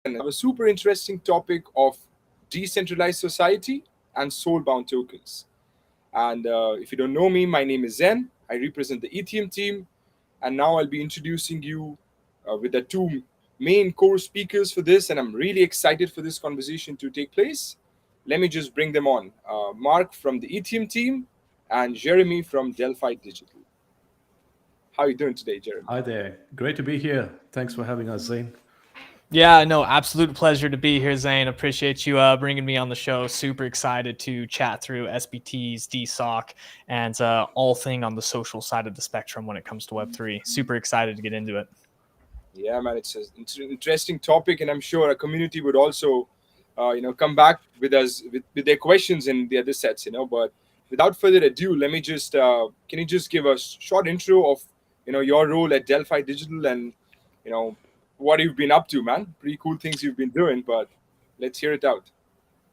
I have a super interesting topic of decentralized society and soulbound tokens. And if you don't know me, my name is Zen. I represent the Itheum team, and now I'll be introducing you with the two main core speakers for this. And I'm really excited for this conversation to take place. Let me just bring them on: Mark from the Itheum team and Jeremy from Delphi Digital. How are you doing today, Jeremy? Hi there. Great to be here. Thanks for having us, Zane. Yeah, no, absolute pleasure to be here, Zane. Appreciate you bringing me on the show. Super excited to chat through SBTs, DeSoc, and all thing on the social side of the spectrum when it comes to Web3. Super excited to get into it. Yeah, man, it's an interesting topic, and I'm sure our community would also, come back with us with their questions in the other sets. But without further ado, let me just can you just give a short intro of your role at Delphi Digital and you know what you've been up to, man? Pretty cool things you've been doing, but let's hear it out.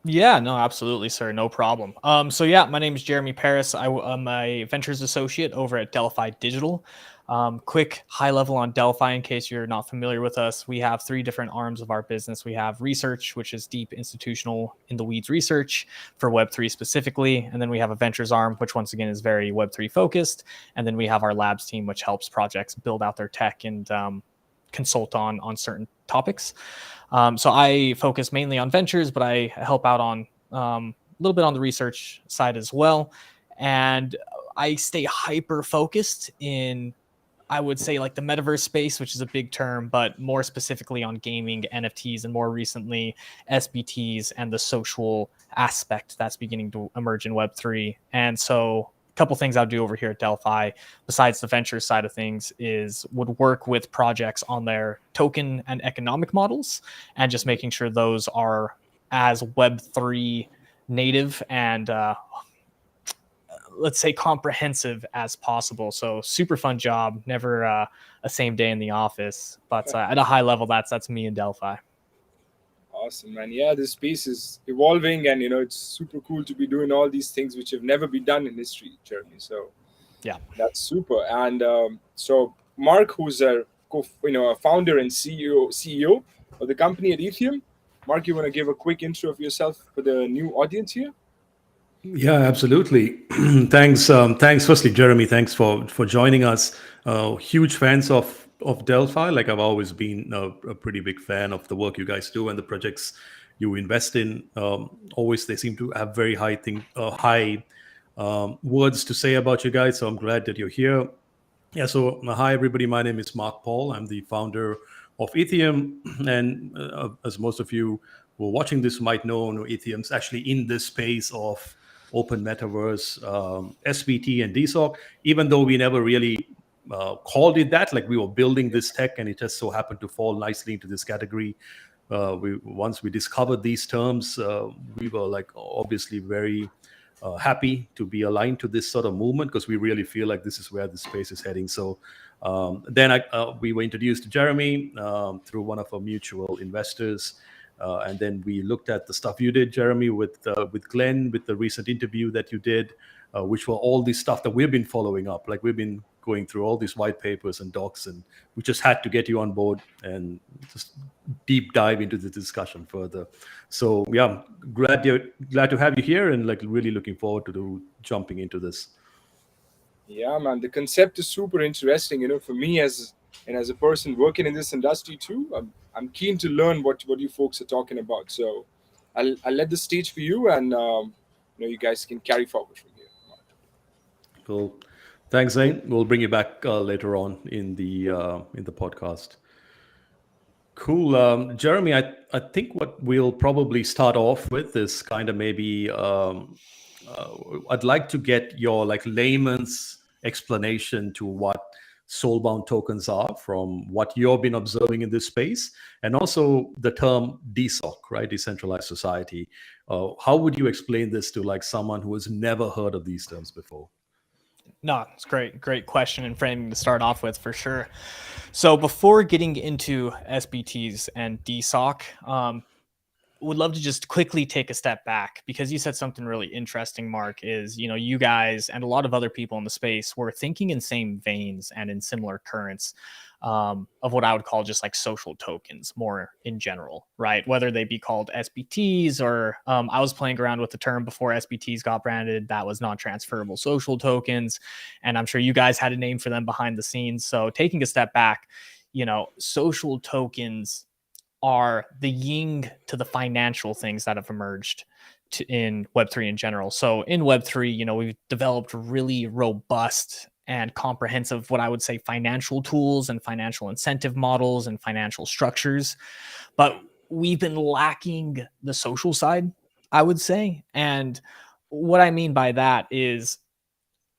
Yeah, no, absolutely, sir. No problem. So yeah, my name is Jeremy Parris. I'm a ventures associate over at Delphi Digital. Quick high level on Delphi in case you're not familiar with us. We have three different arms of our business. We have research, which is deep institutional in the weeds research for Web3 specifically. And then we have a ventures arm, which once again is very Web3 focused. And then we have our labs team, which helps projects build out their tech and consult on certain topics. So I focus mainly on ventures, but I help out on a little bit on the research side as well. And I stay hyper focused in, I would say, like the metaverse space, which is a big term, but more specifically on gaming, NFTs, and more recently SBTs and the social aspect that's beginning to emerge in Web3. And so couple things I'll do over here at Delphi, besides the venture side of things, is would work with projects on their token and economic models, and just making sure those are as Web3 native and let's say comprehensive as possible. So super fun job. Never a same day in the office, but at a high level, that's me in Delphi. Awesome, man. Yeah, this space is evolving, and it's super cool to be doing all these things which have never been done in history, Jeremy. So Yeah. that's super. And so Mark, who's a founder and CEO of the company at Itheum. Mark, you want to give a quick intro of yourself for the new audience here? Yeah, absolutely. Thanks. Firstly, Jeremy, thanks for joining us. Huge fans of Delphi. Like I've always been a pretty big fan of the work you guys do and the projects you invest in. Always, they seem to have very high words to say about you guys. So I'm glad that you're here. Yeah, so hi everybody. My name is Mark Paul. I'm the founder of Itheum, and as most of you who are watching this might know, Itheum's actually in this space of open metaverse, SBT, and DeSoc. Even though we never really called it that, like we were building this tech, and it just so happened to fall nicely into this category. Once we discovered these terms, we were like obviously very happy to be aligned to this sort of movement because we really feel like this is where the space is heading. So then we were introduced to Jeremy through one of our mutual investors. And then we looked at the stuff you did, Jeremy, with Glenn, with the recent interview that you did, which were all this stuff that we've been following up. Like we've been going through all these white papers and docs, and we just had to get you on board and just deep dive into the discussion further. So yeah, glad to have you here, and like really looking forward to jumping into this. Yeah, man. The concept is super interesting. For me as a person working in this industry too, I'm keen to learn what you folks are talking about. So I'll let the stage for you, and you guys can carry forward from here. Cool. Thanks, Zane. We'll bring you back later on in the podcast. Cool. Jeremy, I think what we'll probably start off with is kind of maybe I'd like to get your like layman's explanation to what soulbound tokens are from what you've been observing in this space, and also the term DeSoc, right? Decentralized Society. How would you explain this to like someone who has never heard of these terms before? No, it's great. Great question and framing to start off with for sure. So before getting into SBTs and DeSoc, would love to just quickly take a step back, because you said something really interesting, Mark, is, you guys and a lot of other people in the space were thinking in same veins and in similar currents of what I would call just like social tokens more in general, right? Whether they be called SBTs or I was playing around with the term before SBTs got branded, that was non-transferable social tokens. And I'm sure you guys had a name for them behind the scenes. So taking a step back, social tokens are the yin to the financial things that have emerged in Web3 in general. So in Web3, we've developed really robust and comprehensive, what I would say, financial tools and financial incentive models and financial structures. But we've been lacking the social side, I would say. And what I mean by that is,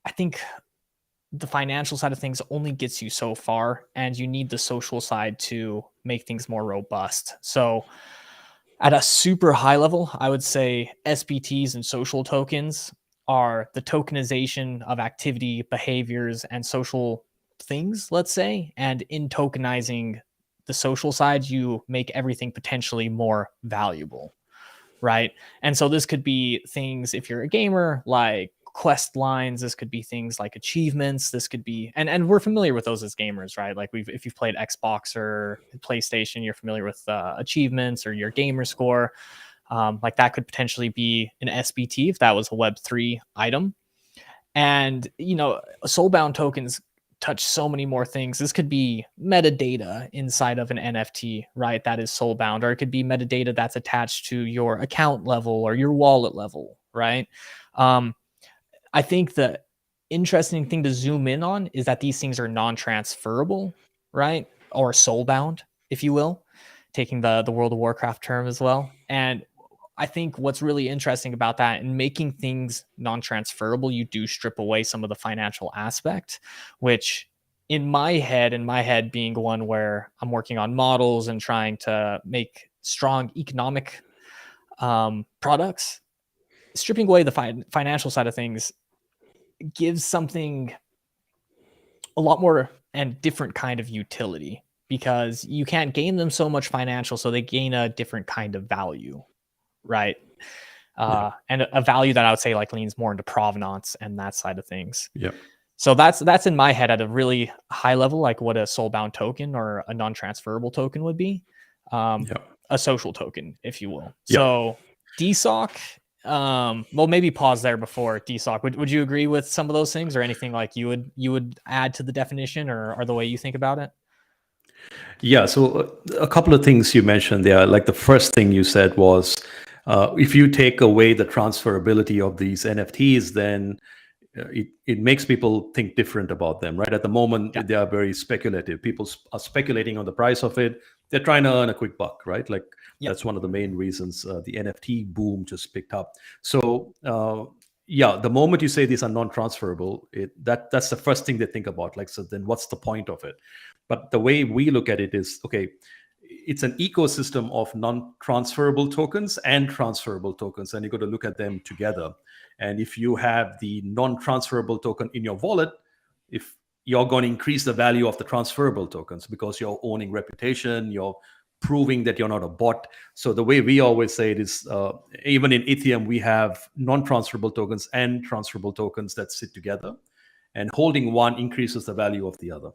I think the financial side of things only gets you so far, and you need the social side to make things more robust. So at a super high level, I would say SBTs and social tokens are the tokenization of activity, behaviors, and social things, let's say. And in tokenizing the social side, you make everything potentially more valuable, right? And so this could be things, if you're a gamer, like quest lines. This could be things like achievements. This could be, and we're familiar with those as gamers, right? Like if you've played Xbox or PlayStation, you're familiar with achievements or your gamer score. Like that could potentially be an SBT if that was a Web3 item. And Soulbound tokens touch so many more things. This could be metadata inside of an NFT, right? That is soulbound, or it could be metadata that's attached to your account level or your wallet level, right? I think the interesting thing to zoom in on is that these things are non-transferable, right? Or soulbound, if you will, taking the World of Warcraft term as well. And I think what's really interesting about that, and making things non-transferable, you do strip away some of the financial aspect, which in my head being one where I'm working on models and trying to make strong economic products, stripping away the financial side of things gives something a lot more and different kind of utility, because you can't gain them so much financial, so they gain a different kind of value, right? And a value that I would say like leans more into provenance and that side of things. Yeah. So that's in my head at a really high level, like what a soulbound token or a non-transferable token would be, a social token, if you will. So DeSoc, well, maybe pause there before DeSoc. Would you agree with some of those things, or anything like you would add to the definition or the way you think about it? Yeah, so a couple of things you mentioned there. Like the first thing you said was, if you take away the transferability of these NFTs, then it makes people think different about them, right? At the moment, they are very speculative. People are speculating on the price of it. They're trying to earn a quick buck, right? Like that's one of the main reasons the NFT boom just picked up. So the moment you say these are non-transferable, that's the first thing they think about. Like, so then what's the point of it? But the way we look at it is, okay, it's an ecosystem of non-transferable tokens and transferable tokens, and you got to look at them together. And if you have the non-transferable token in your wallet, if you're going to increase the value of the transferable tokens because you're owning reputation, you're proving that you're not a bot. So the way we always say it is, even in Itheum, we have non-transferable tokens and transferable tokens that sit together, and holding one increases the value of the other.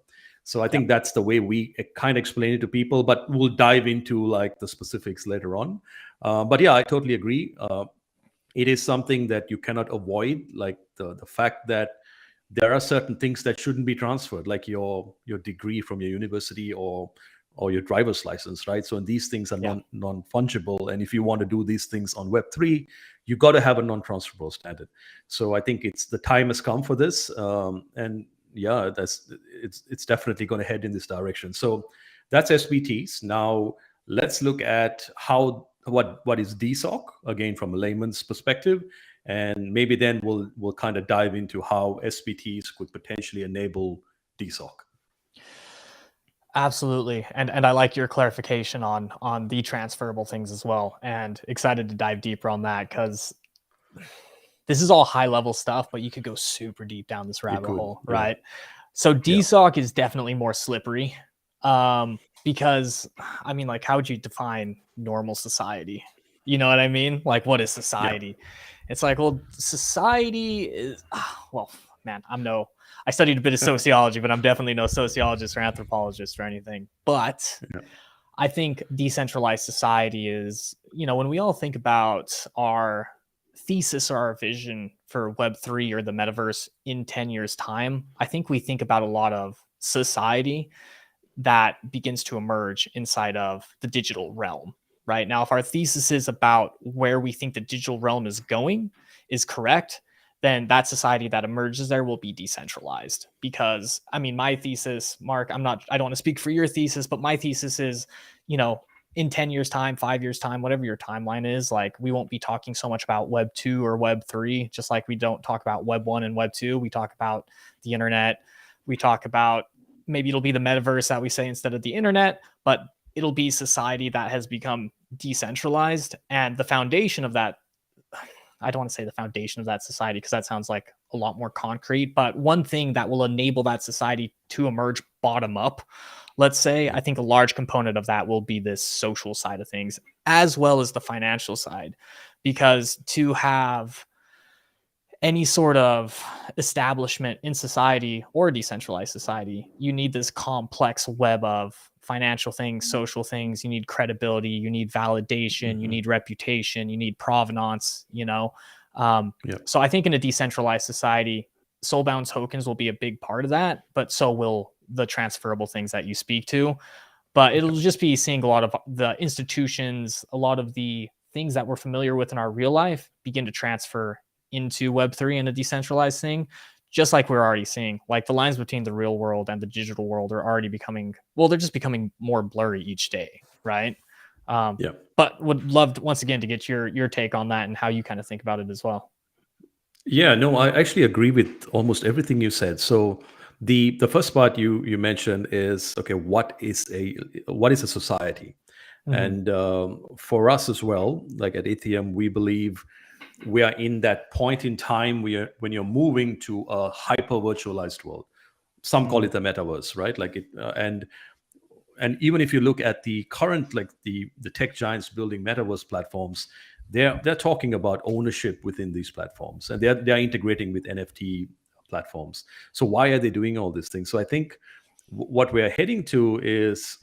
So I think that's the way we kind of explain it to people, but we'll dive into like the specifics later on. But yeah, I totally agree. It is something that you cannot avoid, like the fact that there are certain things that shouldn't be transferred, like your degree from your university or your driver's license, right? So these things are non-fungible. And if you want to do these things on Web3, you got to have a non-transferable standard. So I think the time has come for this. And yeah, it's definitely going to head in this direction. So that's SBTs. Now let's look at what is DeSoc, again from a layman's perspective, and maybe then we'll kind of dive into how SBTs could potentially enable DeSoc. Absolutely. And I like your clarification on the transferable things as well, and excited to dive deeper on that, because this is all high level stuff, but you could go super deep down this rabbit hole, right? So DeSoc is definitely more slippery, because I mean, like, how would you define normal society, You know what I mean? Like, what is Yeah. society? It's like, well, society is, well, man, I studied a bit of sociology, but I'm definitely no sociologist or anthropologist or anything. But Yeah. I think decentralized society is, when we all think about our thesis or our vision for Web3 or the metaverse in 10 years' time, I think we think about a lot of society that begins to emerge inside of the digital realm. Right now, if our thesis is about where we think the digital realm is going is correct, then that society that emerges there will be decentralized. Because my thesis, Mark, I don't want to speak for your thesis, but my thesis is, in 10 years time, 5 years time, whatever your timeline is, like, we won't be talking so much about Web 2 or Web 3, just like we don't talk about Web 1 and Web 2. We talk about the internet. We talk about, maybe it'll be the metaverse that we say instead of the internet, but it'll be society that has become decentralized. And the foundation of that, I don't want to say the foundation of that society because that sounds like a lot more concrete, but one thing that will enable that society to emerge bottom up, let's say, I think a large component of that will be this social side of things, as well as the financial side. Because to have any sort of establishment in society or decentralized society, you need this complex web of financial things, social things. You need credibility, you need validation, you need reputation, you need provenance, Yeah. So I think in a decentralized society, soulbound tokens will be a big part of that, but so will the transferable things that you speak to. But it'll just be seeing a lot of the institutions, a lot of the things that we're familiar with in our real life begin to transfer into Web3 and a decentralized thing, just like we're already seeing. Like, the lines between the real world and the digital world are already becoming, well, they're just becoming more blurry each day, right? Yeah. But would love once again to get your take on that and how you kind of think about it as well. Yeah, no, I actually agree with almost everything you said. So the first part you mentioned is, okay, what is a society? Mhm. And for us as well, like at Itheum, we believe we are in that point in time when you're moving to a hyper virtualized world. Some call Mhm. it the metaverse, right? Like it, and even if you look at the current, like the tech giants building metaverse platforms, they're talking about ownership within these platforms, and they're integrating with NFT platforms. So why are they doing all these things? So I think what we're heading to is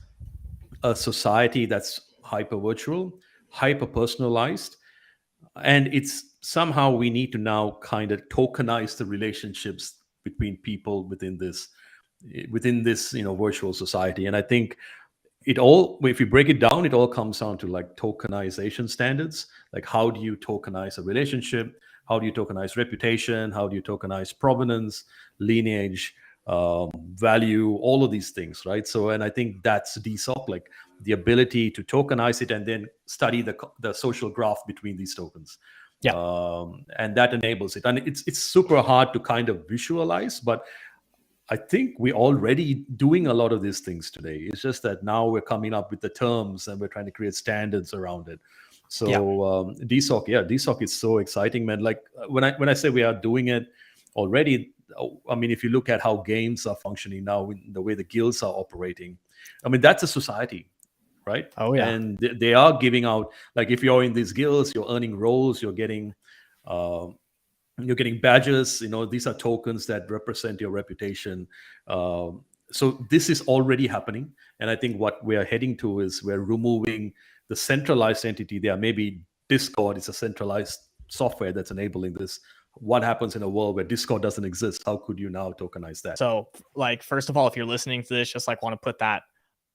a society that's hyper virtual, hyper personalized, and it's somehow we need to now kind of tokenize the relationships between people within this virtual society. And I think it all, if you break it down, it all comes down to like tokenization standards. Like, how do you tokenize a relationship? How do you tokenize reputation? How do you tokenize provenance, lineage, value, all of these things, right? So, and I think that's DeSoc, like the ability to tokenize it and then study the social graph between these tokens. Yeah. And that enables it. And it's super hard to kind of visualize, but I think we're already doing a lot of these things today. It's just that now we're coming up with the terms and we're trying to create standards around it. Yeah. So DeSoc is so exciting, man. Like when I say we are doing it already, I mean, if you look at how games are functioning now, the way the guilds are operating, I mean, that's a society, right? Oh yeah. And they are giving out, like, if you're in these guilds, you're earning roles, uh, you're getting badges. These are tokens that represent your reputation. So this is already happening, and I think what we are heading to is we're removing the centralized entity there. Maybe Discord is a centralized software that's enabling this. What happens in a world where Discord doesn't exist? How could you now tokenize that? So, like, first of all, if you're listening to this, just like want to put that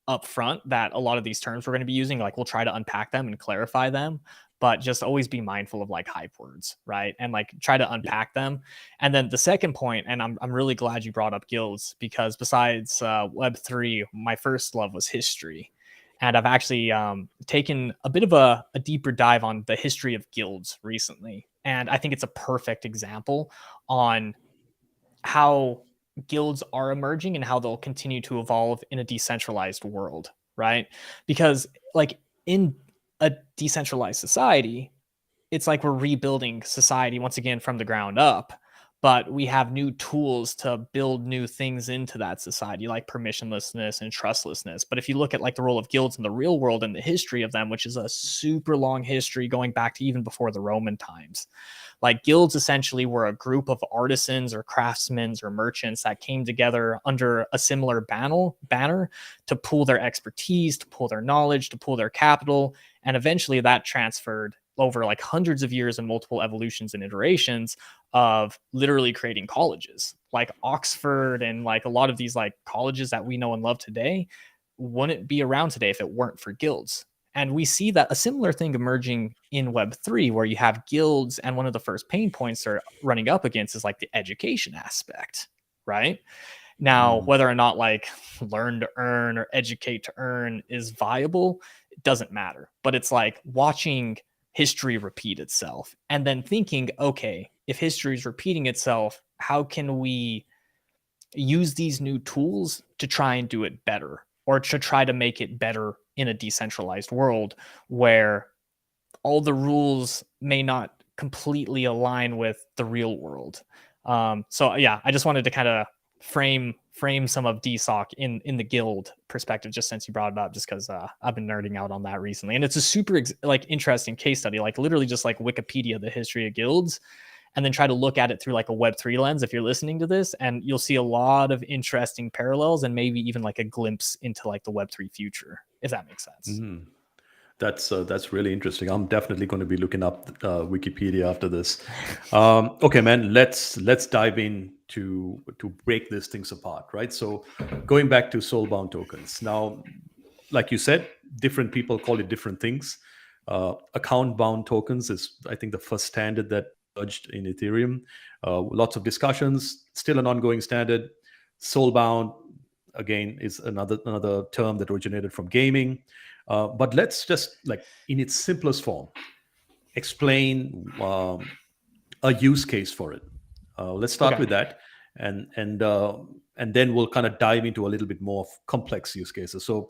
up front, that a lot of these terms we're going to be using, like, we'll try to unpack them and clarify them, but just always be mindful of like hype words, right? And like try to unpack them. And then the second point, and I'm really glad you brought up guilds, because besides Web3, my first love was history. And I've actually taken a bit of a deeper dive on the history of guilds recently. And I think it's a perfect example on how guilds are emerging and how they'll continue to evolve in a decentralized world, right? Because like in a decentralized society, it's like we're rebuilding society once again from the ground up. but we have new tools to build new things into that society, like permissionlessness and trustlessness. But if you look at like the role of guilds in the real world and the history of them, which is a super long history going back to even before the Roman times, like guilds essentially were a group of artisans or craftsmen or merchants that came together under a similar banner to pool their expertise, to pool their knowledge, to pool their capital. And eventually that transferred over like hundreds of years and multiple evolutions and iterations of literally creating colleges like Oxford, and like a lot of these like colleges that we know and love today wouldn't be around today if it weren't for guilds. And we see that a similar thing emerging in Web3, where you have guilds, and one of the first pain points they're running up against is like the education aspect, right? Now, whether or not like learn to earn or educate to earn is viable, it doesn't matter. But it's like watching history repeat itself and then thinking, okay, if history is repeating itself, how can we use these new tools to try and do it better, or to try to make it better in a decentralized world where all the rules may not completely align with the real world. So yeah, I just wanted to kind of frame some of DeSoc in the guild perspective, just since you brought it up, just because I've been nerding out on that recently. And it's a super like interesting case study, like literally just like Wikipedia, the history of guilds, and then try to look at it through like a Web3 lens if you're listening to this, and you'll see a lot of interesting parallels and maybe even like a glimpse into like the Web3 future, if that makes sense. That's really interesting. I'm definitely going to be looking up Wikipedia after this. Okay, man, let's dive in to break these things apart, right? So going back to soulbound tokens. Now, like you said, different people call it different things. Account bound tokens is, I think, the first standard that emerged in Ethereum. Lots of discussions, still an ongoing standard. Soulbound, again, is another term that originated from gaming. But let's just, like, in its simplest form, explain a use case for it. Let's start with that, and then we'll kind of dive into a little bit more complex use cases. So,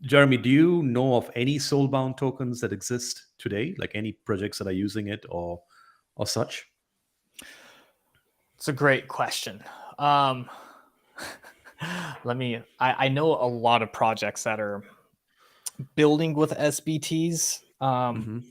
Jeremy, do you know of any soulbound tokens that exist today, like any projects that are using it or such? It's a great question. I know a lot of projects that are building with SBTs.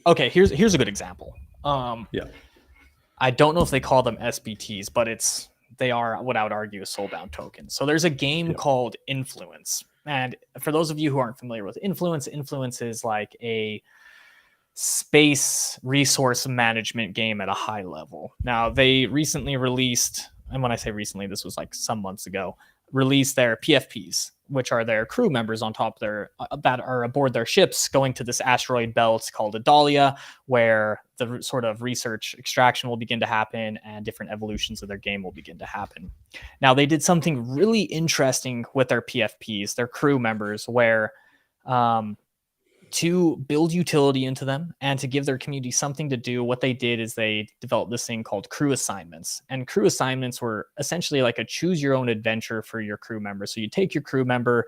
Okay, here's a good example. I don't know if they call them SBTs, but they are what I would argue a soulbound token. So there's a game called Influence. And for those of you who aren't familiar with Influence is like a space resource management game at a high level. Now, they recently released, and when I say recently, this was like some months ago, released their PFPs, which are their crew members on top of their that are aboard their ships going to this asteroid belt called Adalia, where the sort of research extraction will begin to happen and different evolutions of their game will begin to happen. Now, they did something really interesting with their PFPs, their crew members, where to build utility into them and to give their community something to do, what they did is they developed this thing called crew assignments. And crew assignments were essentially like a choose your own adventure for your crew member. So you take your crew member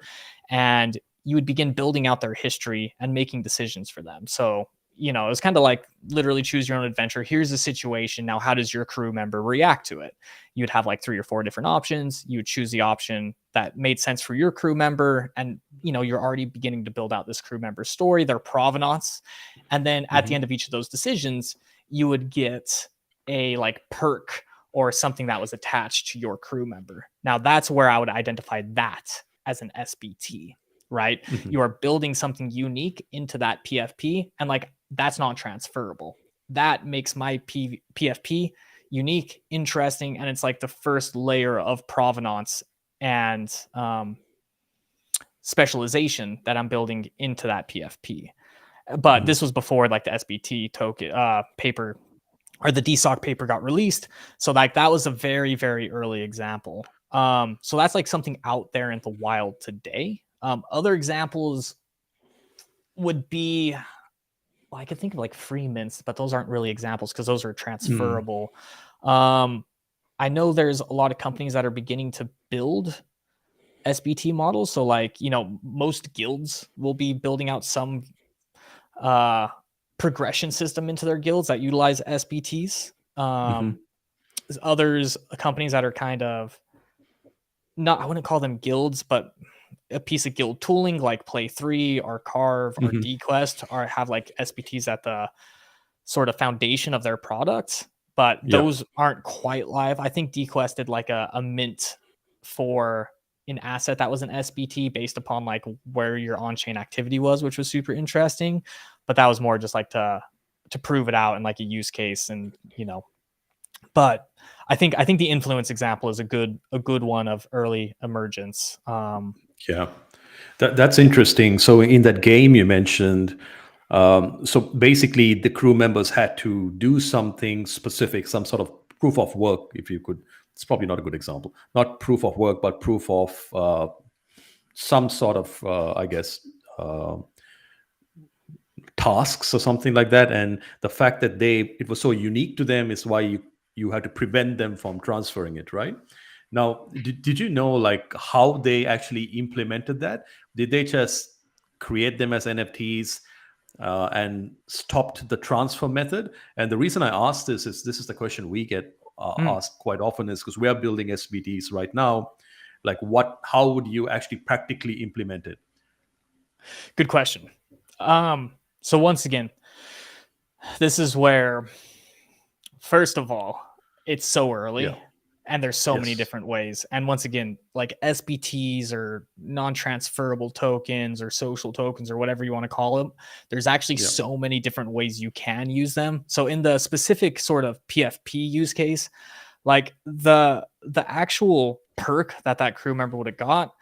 and you would begin building out their history and making decisions for them. So, it was kind of like literally choose your own adventure. Here's the situation. Now, how does your crew member react to it? You'd have like 3 or 4 different options. You would choose the option that made sense for your crew member. And, you're already beginning to build out this crew member story, their provenance. And then at the end of each of those decisions, you would get a like perk or something that was attached to your crew member. Now, that's where I would identify that as an SBT, right? You are building something unique into that PFP, and like that's not transferable. That makes my PFP unique, interesting, and it's like the first layer of provenance and specialization that I'm building into that PFP. But this was before like the SBT token paper or the DeSoc paper got released. So like that was a very, very early example. So that's like something out there in the wild today. Other examples would be, well, I could think of like free mints, but those aren't really examples because those are transferable. I know there's a lot of companies that are beginning to build SBT models. So like, most guilds will be building out some progression system into their guilds that utilize SBTs. others, companies that are kind of not, I wouldn't call them guilds, but a piece of guild tooling like Play 3 or Carve or DQuest or have like SBTs at the sort of foundation of their products, but those aren't quite live. I think DQuest did like a mint for an asset that was an SBT based upon like where your on-chain activity was, which was super interesting. But that was more just like to prove it out in like a use case, and But I think the influence example is a good one of early emergence. Yeah, that's interesting. So in that game you mentioned, so basically the crew members had to do something specific, some sort of proof of work, if you could. It's probably not a good example, not proof of work, but proof of some sort of, I guess, tasks or something like that. And the fact that it was so unique to them is why you had to prevent them from transferring it, right? Now, did you know like how they actually implemented that? Did they just create them as NFTs and stopped the transfer method? And the reason I asked this is the question we get asked quite often, is because we are building SBTs right now. Like how would you actually practically implement it? Good question. So once again, this is where, first of all, it's so early and there's so many different ways. And once again, like SBTs or non-transferable tokens or social tokens or whatever you want to call them, there's actually so many different ways you can use them. So in the specific sort of PFP use case, like the actual perk that crew member would have got,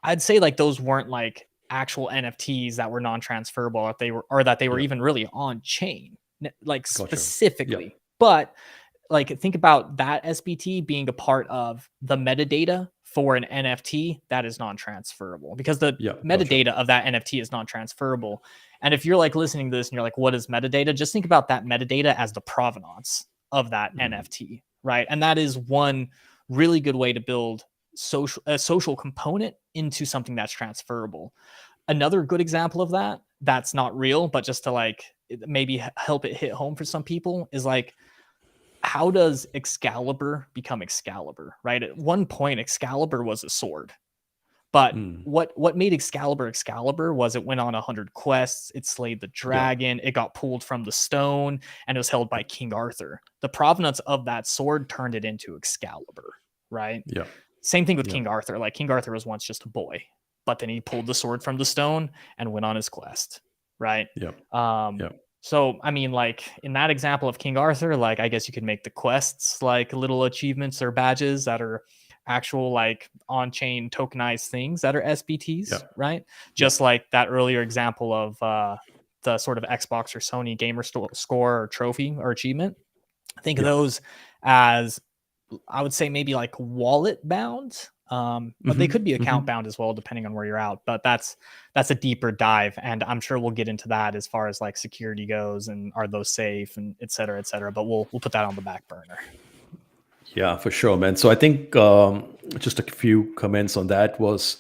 I'd say like those weren't like actual NFTs that were non-transferable, that they were even really on chain, like specifically. But like think about that SBT being a part of the metadata for an NFT that is non-transferable, because the metadata of that NFT is non-transferable. And if you're like listening to this and you're like, what is metadata? Just think about that metadata as the provenance of that NFT, right? And that is one really good way to build a social component into something that's transferable. Another good example of that's not real, but just to like maybe help it hit home for some people, is like, how does Excalibur become Excalibur, right? At one point, Excalibur was a sword. But what made Excalibur was it went on 100 quests, it slayed the dragon, it got pulled from the stone, and it was held by King Arthur. The provenance of that sword turned it into Excalibur, right? Yeah. Same thing with King Arthur. Like King Arthur was once just a boy, but then he pulled the sword from the stone and went on his quest, right? So, I mean, like in that example of King Arthur, like I guess you could make the quests like little achievements or badges that are actual like on-chain tokenized things that are SBTs, right? Just like that earlier example of the sort of Xbox or Sony gamer score or trophy or achievement. Think of those as, I would say, maybe like wallet bound, but they could be account bound as well, depending on where you're at. But that's a deeper dive, and I'm sure we'll get into that as far as like security goes and are those safe and et cetera, et cetera. But we'll put that on the back burner. Yeah, for sure, man. So I think just a few comments on that was,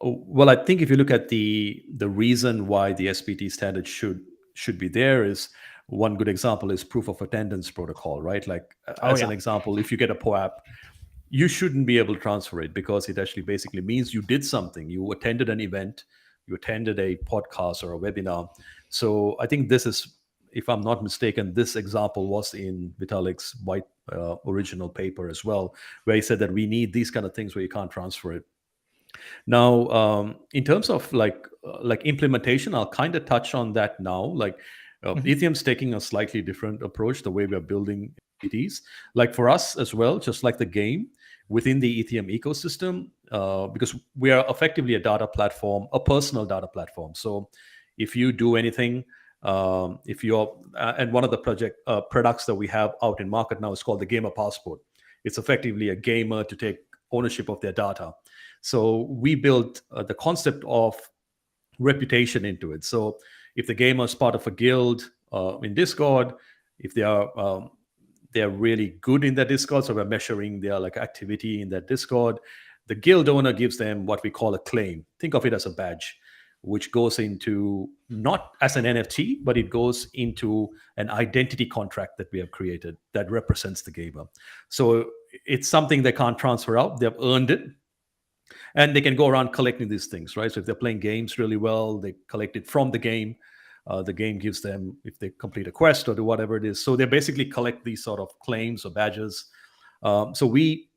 well, I think if you look at the reason why the SBT standard should be there, is one good example is proof of attendance protocol, right? Like as an example, if you get a POAP, you shouldn't be able to transfer it, because it actually basically means you did something. You attended an event, you attended a podcast or a webinar. So I think this is, if I'm not mistaken, this example was in Vitalik's white original paper as well, where he said that we need these kind of things where you can't transfer it. Now, in terms of like implementation, I'll kind of touch on that now. Like Itheum's taking a slightly different approach, the way we're building SBTs. Like for us as well, just like the game, within the Itheum ecosystem, because we are effectively a data platform, a personal data platform. So if you do anything, if you're, and one of the products that we have out in market now is called the Gamer Passport. It's effectively a gamer to take ownership of their data. So we built the concept of reputation into it. So if the gamer is part of a guild in Discord, if they are they're really good in their Discord, so we're measuring their like activity in that Discord, the guild owner gives them what we call a claim. Think of it as a badge. which goes into not as an NFT, but it goes into an identity contract that we have created that represents the gamer. So it's something they can't transfer out. They've earned it. And they can go around collecting these things, right? So if they're playing games really well, they collect it from the game. The game gives them, if they complete a quest or do whatever it is. So they basically collect these sort of claims or badges. So we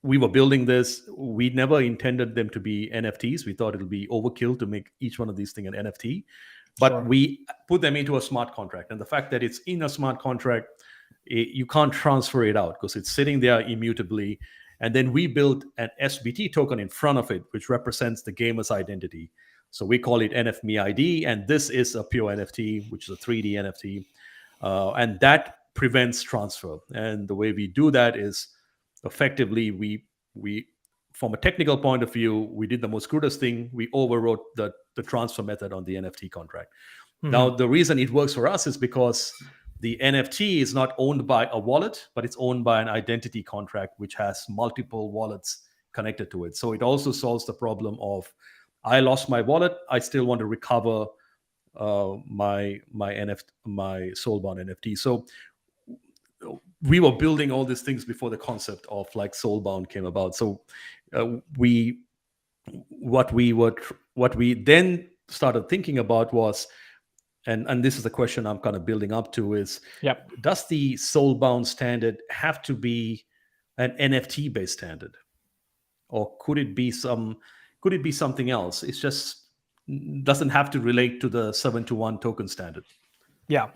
were building this. We never intended them to be NFTs. We thought it'll be overkill to make each one of these things an NFT. But we put them into a smart contract. And the fact that it's in a smart contract, you can't transfer it out because it's sitting there immutably. And then we built an SBT token in front of it, which represents the gamer's identity. So we call it NFMeID, and this is a pure NFT, which is a 3D NFT. And that prevents transfer. And the way we do that is effectively we from a technical point of view, we did the most crudest thing. We overwrote the transfer method on the NFT contract. Now, the reason it works for us is because the NFT is not owned by a wallet, but it's owned by an identity contract, which has multiple wallets connected to it. So it also solves the problem of, I lost my wallet, I still want to recover my Soulbound NFT. So we were building all these things before the concept of like Soulbound came about. So what we then started thinking about was, and this is the question I'm kind of building up to is, does the Soulbound standard have to be an NFT based standard, or could it be something else? It's just doesn't have to relate to the 7-to-1 token standard. Yeah.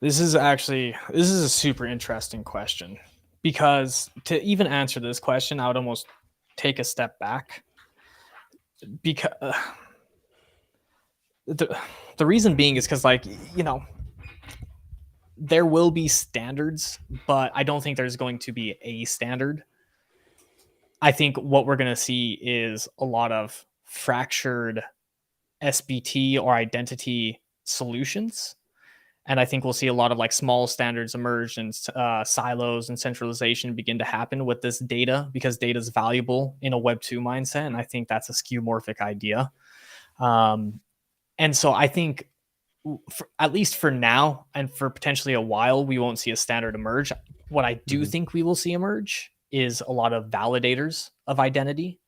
This is a super interesting question, because to even answer this question, I would almost take a step back, because the reason being is because, like, there will be standards, but I don't think there's going to be a standard. I think what we're going to see is a lot of fractured SBT or identity solutions. And I think we'll see a lot of like small standards emerge, and silos and centralization begin to happen with this data, because data is valuable in a Web 2 mindset. And I think that's a skeuomorphic idea. And so I think, at least for now and for potentially a while, we won't see a standard emerge. What I do think we will see emerge is a lot of validators of identity.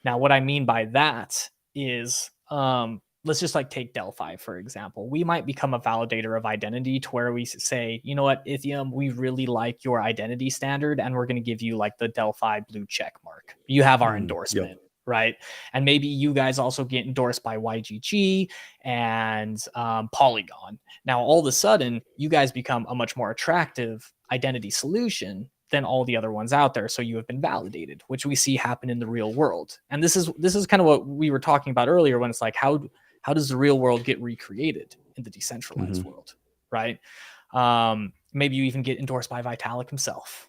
Now, what I mean by that is, let's just like take Delphi, for example. We might become a validator of identity to where we say, you know what, Itheum, we really like your identity standard, and we're going to give you like the Delphi blue check mark. You have our endorsement. Right. And maybe you guys also get endorsed by YGG and Polygon. Now, all of a sudden, you guys become a much more attractive identity solution than all the other ones out there. So you have been validated, which we see happen in the real world. And this is kind of what we were talking about earlier, when it's like, how does the real world get recreated in the decentralized world? Right. Maybe you even get endorsed by Vitalik himself.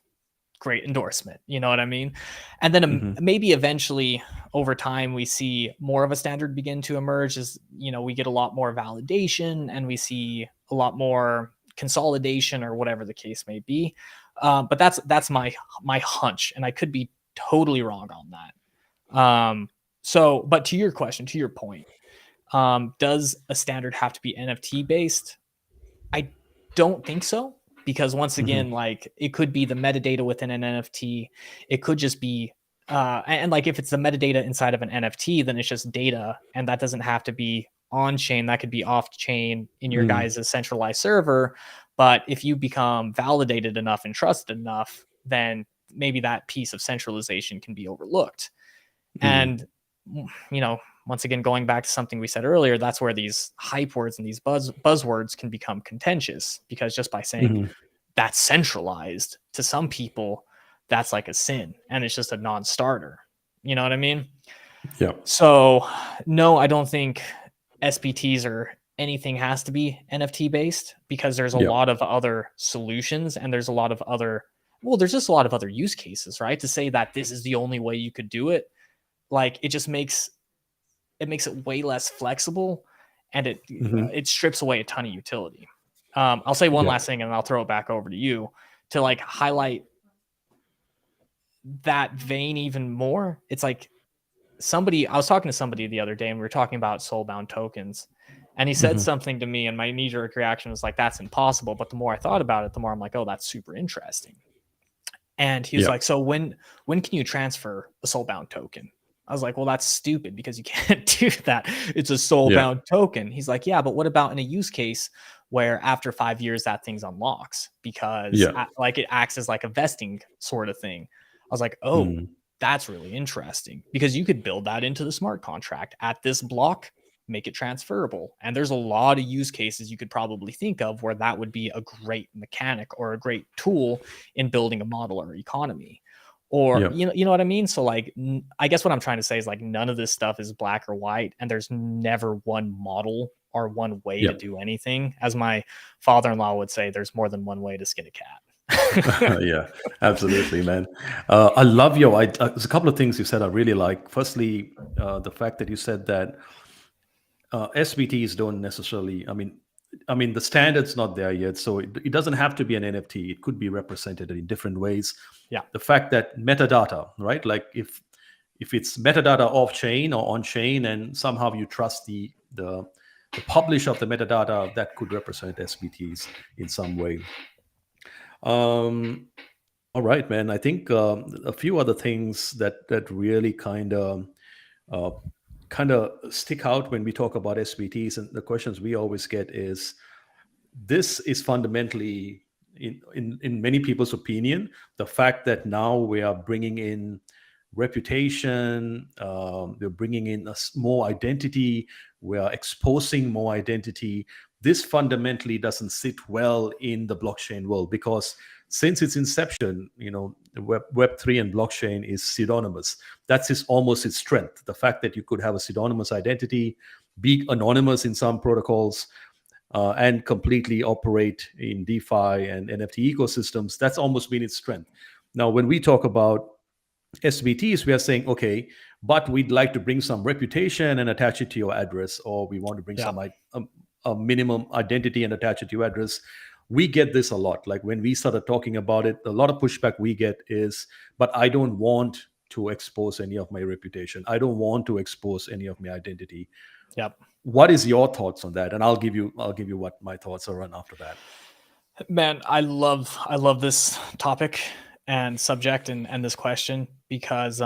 Great endorsement, you know what I mean? And then maybe eventually over time we see more of a standard begin to emerge, as we get a lot more validation and we see a lot more consolidation, or whatever the case may be. But that's my hunch, and I could be totally wrong on that. But to your question, to your point, does a standard have to be NFT based? I don't think so. Because once again, like, it could be the metadata within an NFT. It could just be, and like, if it's the metadata inside of an NFT, then it's just data, and that doesn't have to be on chain. That could be off chain in your guys' centralized server. But if you become validated enough and trusted enough, then maybe that piece of centralization can be overlooked. And once again, going back to something we said earlier, that's where these hype words and these buzzwords can become contentious, because just by saying that's centralized, to some people, that's like a sin, and it's just a non-starter. You know what I mean? Yeah. So no, I don't think SBTs or anything has to be NFT based, because there's a lot of other solutions, and there's a lot of other, there's just a lot of other use cases, right? To say that this is the only way you could do it, like, it just makes it way less flexible, and it strips away a ton of utility. I'll say one last thing, and I'll throw it back over to you to like highlight that vein even more. It's like, I was talking to somebody the other day and we were talking about soulbound tokens, and he said something to me and my knee-jerk reaction was like, that's impossible. But the more I thought about it, the more I'm like, oh, that's super interesting. And he was like, so when can you transfer a soulbound token? I was like, well, that's stupid because you can't do that. It's a soulbound token. He's like, yeah, but what about in a use case where after 5 years that thing's unlocks because like it acts as like a vesting sort of thing. I was like, oh, that's really interesting because you could build that into the smart contract at this block, make it transferable. And there's a lot of use cases you could probably think of where that would be a great mechanic or a great tool in building a modular economy. Or, you know what I mean? So like, I guess what I'm trying to say is like, none of this stuff is black or white, and there's never one model or one way to do anything. As my father-in-law would say, there's more than one way to skin a cat. Yeah, absolutely, man. I love there's a couple of things you said I really like. Firstly, the fact that you said that SBTs don't necessarily, I mean, the standard's not there yet, so it doesn't have to be an NFT. It could be represented in different ways. Yeah. The fact that metadata, right? Like if it's metadata off chain or on chain, and somehow you trust the publish of the metadata, that could represent SBTs in some way. All right, man. I think a few other things that really kind of stick out when we talk about SBTs, and the questions we always get is, this is fundamentally, in many people's opinion, the fact that now we are bringing in reputation, we're bringing in more identity, we are exposing more identity. This fundamentally doesn't sit well in the blockchain world, because since its inception, Web3 and blockchain is pseudonymous. That's almost its strength. The fact that you could have a pseudonymous identity, be anonymous in some protocols, and completely operate in DeFi and NFT ecosystems, that's almost been its strength. Now, when we talk about SBTs, we are saying, okay, but we'd like to bring some reputation and attach it to your address, or we want to bring some a minimum identity and attach it to your address. We get this a lot. Like when we started talking about it, a lot of pushback we get is, but I don't want to expose any of my reputation. I don't want to expose any of my identity. Yep. What is your thoughts on that? And I'll give you what my thoughts are on after that. Man, I love this topic and subject and this question because,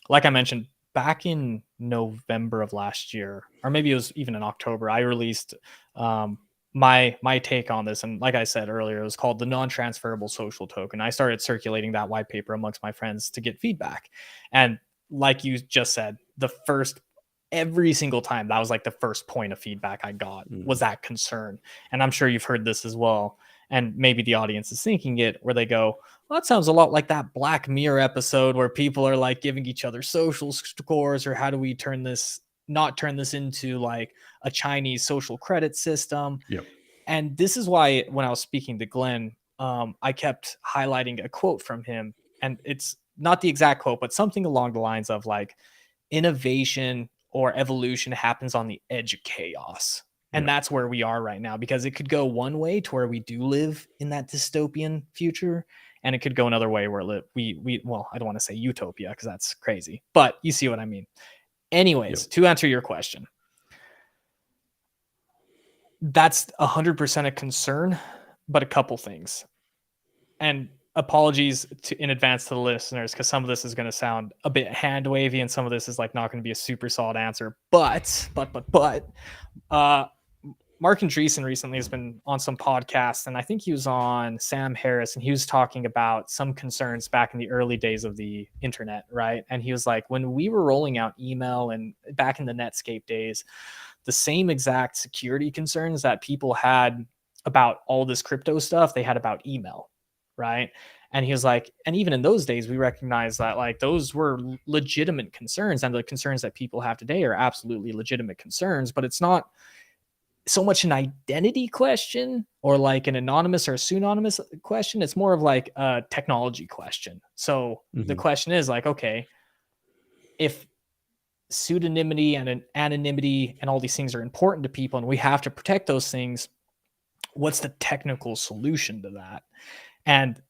like I mentioned, back in November of last year, or maybe it was even in October, I released my take on this. And like I said earlier, it was called the Non-Transferable Social Token. I started circulating that white paper amongst my friends to get feedback. And like you just said, every single time, that was like the first point of feedback I got was that concern. And I'm sure you've heard this as well. And maybe the audience is thinking it, where they go, well, that sounds a lot like that Black Mirror episode where people are like giving each other social scores, or how do we not turn this into like a Chinese social credit system? Yep. And this is why when I was speaking to Glenn, I kept highlighting a quote from him, and it's not the exact quote, but something along the lines of like, innovation or evolution happens on the edge of chaos. And that's where we are right now, because it could go one way to where we do live in that dystopian future, and it could go another way where well, I don't want to say utopia because that's crazy, but you see what I mean. Anyways, to answer your question, that's 100% a concern, but a couple things. And apologies in advance to the listeners, because some of this is going to sound a bit hand wavy and some of this is like not going to be a super solid answer. But Mark Andreessen recently has been on some podcasts, and I think he was on Sam Harris, and he was talking about some concerns back in the early days of the internet, right? And he was like, when we were rolling out email and back in the Netscape days, the same exact security concerns that people had about all this crypto stuff, they had about email, right? And he was like, and even in those days, we recognized that like those were legitimate concerns, and the concerns that people have today are absolutely legitimate concerns, but it's not so much an identity question or like an anonymous or a pseudonymous question. It's more of like a technology question. So the question is like, okay, if pseudonymity and anonymity and all these things are important to people and we have to protect those things, what's the technical solution to that? And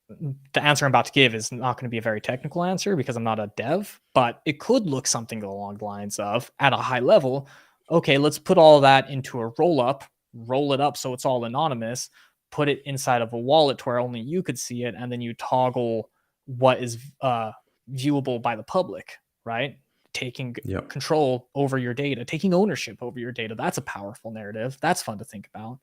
the answer I'm about to give is not going to be a very technical answer because I'm not a dev, but it could look something along the lines of, at a high level, okay, let's put all that into a roll it up so it's all anonymous, put it inside of a wallet to where only you could see it, and then you toggle what is viewable by the public, right? Taking control over your data, taking ownership over your data. That's a powerful narrative. That's fun to think about.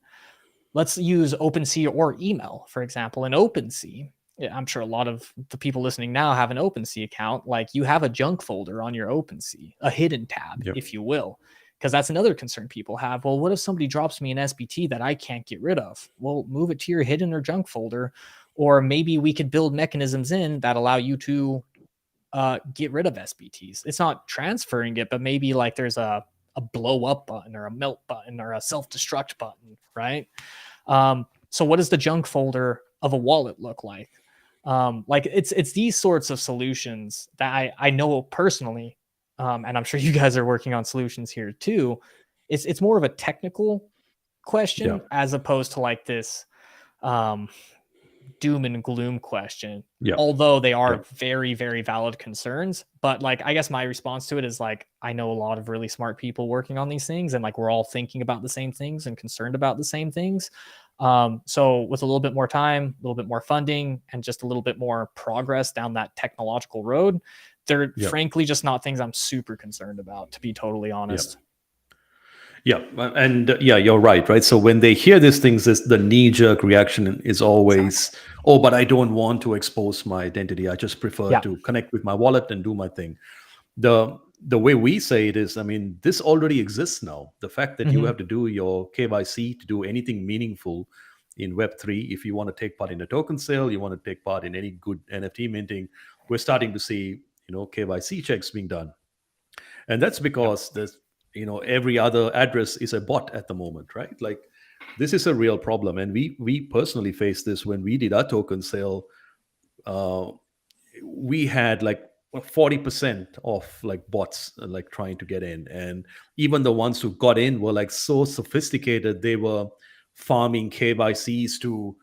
Let's use OpenSea or email, for example. In OpenSea, I'm sure a lot of the people listening now have an OpenSea account. Like, you have a junk folder on your OpenSea, a hidden tab, if you will, because that's another concern people have. Well, what if somebody drops me an SBT that I can't get rid of? Well, move it to your hidden or junk folder, or maybe we could build mechanisms in that allow you to get rid of SBTs. It's not transferring it, but maybe like there's a blow up button or a melt button or a self-destruct button, right? So what does the junk folder of a wallet look like? Like it's these sorts of solutions that I know personally, and I'm sure you guys are working on solutions here too. It's more of a technical question as opposed to like this doom and gloom question. Although they are very, very valid concerns. But like, I guess my response to it is like, I know a lot of really smart people working on these things, and like we're all thinking about the same things and concerned about the same things. So with a little bit more time, a little bit more funding, and just a little bit more progress down that technological road, they're frankly just not things I'm super concerned about, to be totally honest. And you're right. So when they hear these things, the knee-jerk reaction is always, oh, but I don't want to expose my identity. I just prefer to connect with my wallet and do my thing. The way we say it is, I mean, this already exists now. The fact that you have to do your KYC to do anything meaningful in Web3, if you want to take part in a token sale, you want to take part in any good NFT minting, we're starting to see, KYC checks being done. And that's because there's, every other address is a bot at the moment, right? Like, this is a real problem. And we personally faced this when we did our token sale. We had like 40% of like bots like trying to get in. And even the ones who got in were like so sophisticated, they were farming KYCs to,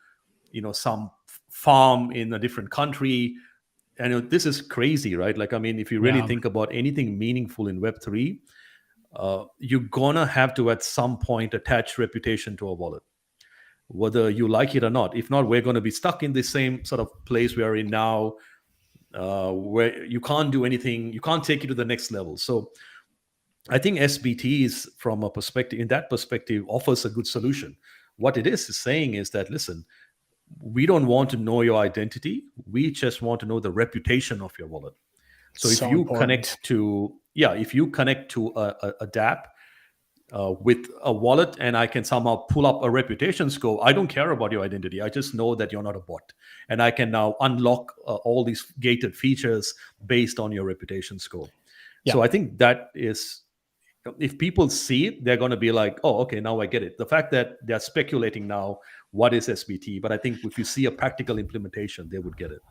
some farm in a different country. And this is crazy, right? Like, I mean, if you really think about anything meaningful in Web3, you're gonna have to at some point attach reputation to a wallet, whether you like it or not. If not, we're going to be stuck in the same sort of place we're in now, where you can't do anything, you can't take it to the next level. So I think SBTs, from a perspective, in that perspective, offers a good solution. What it is saying is that, listen, we don't want to know your identity, we just want to know the reputation of your wallet. So if you connect to a dApp with a wallet, and I can somehow pull up a reputation score, I don't care about your identity. I just know that you're not a bot. And I can now unlock all these gated features based on your reputation score. So I think that is, if people see it, they're going to be like, oh, okay, now I get it. The fact that they're speculating now, what is SBT? But I think if you see a practical implementation, they would get it.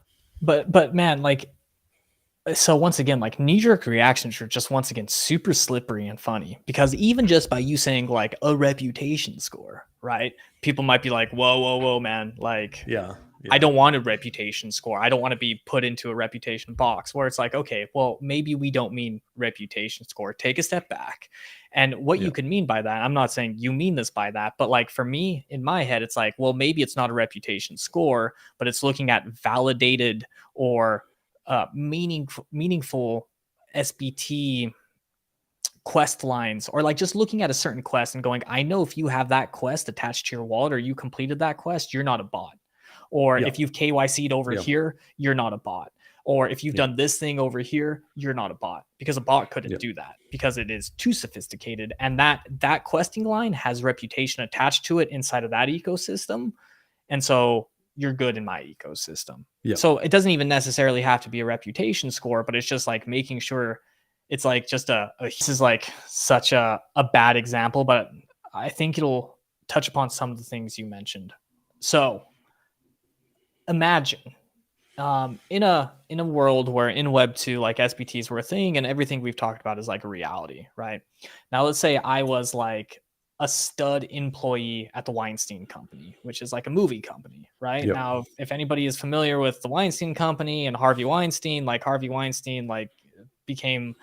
But man, like, so once again, like, knee-jerk reactions are just once again super slippery and funny, because even just by you saying like a reputation score, right? People might be like, whoa, man, like, I don't want a reputation score. I don't want to be put into a reputation box, where it's like, okay, well, maybe we don't mean reputation score. Take a step back. And what you can mean by that, I'm not saying you mean this by that, but like for me, in my head, it's like, well, maybe it's not a reputation score, but it's looking at validated or meaningful SBT quest lines, or like just looking at a certain quest and going, I know if you have that quest attached to your wallet, or you completed that quest, you're not a bot. Or if you've KYC'd over here, you're not a bot. Or if you've done this thing over here, you're not a bot, because a bot couldn't do that, because it is too sophisticated. And that questing line has reputation attached to it inside of that ecosystem. And so you're good in my ecosystem. So it doesn't even necessarily have to be a reputation score, but it's just like making sure it's like just this is like such a bad example, but I think it'll touch upon some of the things you mentioned. So imagine in a world where in Web 2, like, SBTs were a thing and everything we've talked about is like a reality, right? Now let's say I was like a stud employee at the Weinstein Company, which is like a movie company, right? Yep. Now, if anybody is familiar with the Weinstein Company and Harvey Weinstein, like Harvey Weinstein, like became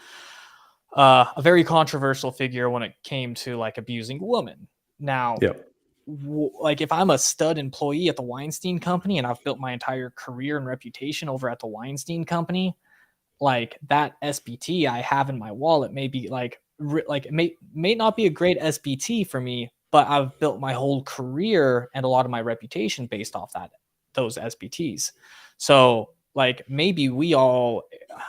a very controversial figure when it came to like abusing women. Now, Yep. like if I'm a stud employee at the Weinstein Company and I've built my entire career and reputation over at the Weinstein Company, like that SBT I have in my wallet may be like it may not be a great SBT for me, but I've built my whole career and a lot of my reputation based off those SBTs. So like maybe we all,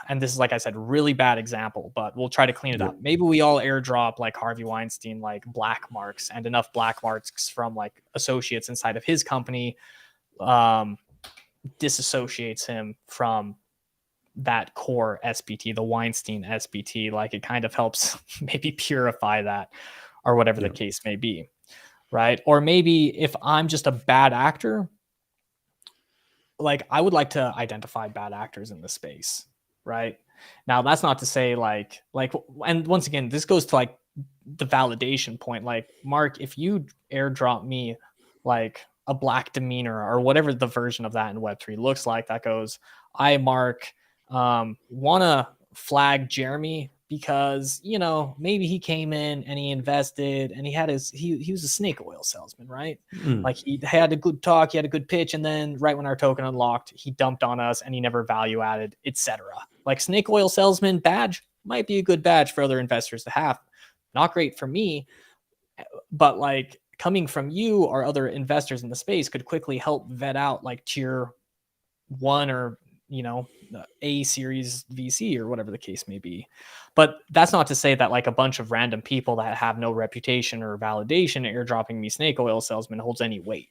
and this is like I said, really bad example, but we'll try to clean it Yep. up. Maybe we all airdrop like Harvey Weinstein like black marks, and enough black marks from like associates inside of his company disassociates him from that core SBT, the Weinstein SBT. Like it kind of helps maybe purify that, or whatever the case may be, right? Or maybe if I'm just a bad actor, like I would like to identify bad actors in the space, right? Now that's not to say like, and once again, this goes to like the validation point. Like Mark, if you airdrop me like a black demeanor or whatever the version of that in Web3 looks like, that goes, I Mark want to flag Jeremy because, you know, maybe he came in and he invested and he had he was a snake oil salesman, right? Like he had a good talk, he had a good pitch, and then right when our token unlocked, he dumped on us and he never value added, etc. Like snake oil salesman badge might be a good badge for other investors to have. Not great for me, but like coming from you or other investors in the space could quickly help vet out like tier 1 or, you know, A series VC or whatever the case may be. But that's not to say that like a bunch of random people that have no reputation or validation airdropping me snake oil salesman holds any weight,